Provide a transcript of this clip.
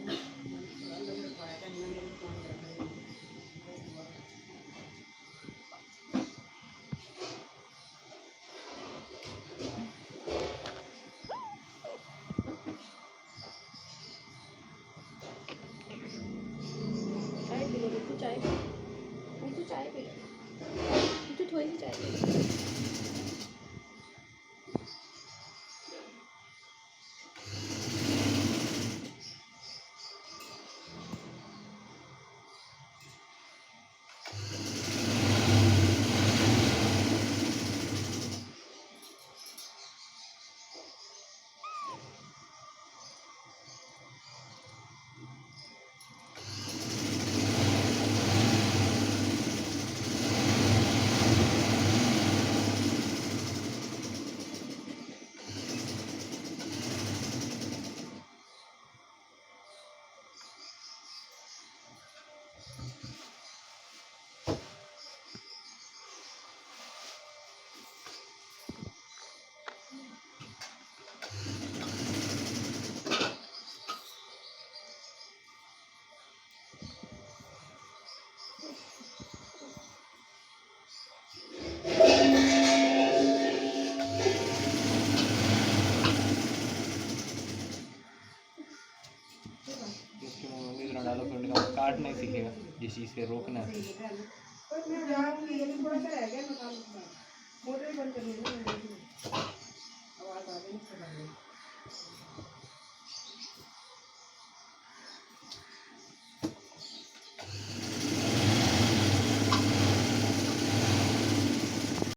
चाय P low Bittu, चाय बिट्टू, चाय पी लो बिट्टू, थोड़ी सी चाय पी लो। डालो फिर उनका काट नहीं सीखेगा जिस चीज़ से रोकना है। मोटर बंद करनी है ना, आवाज आ रही है।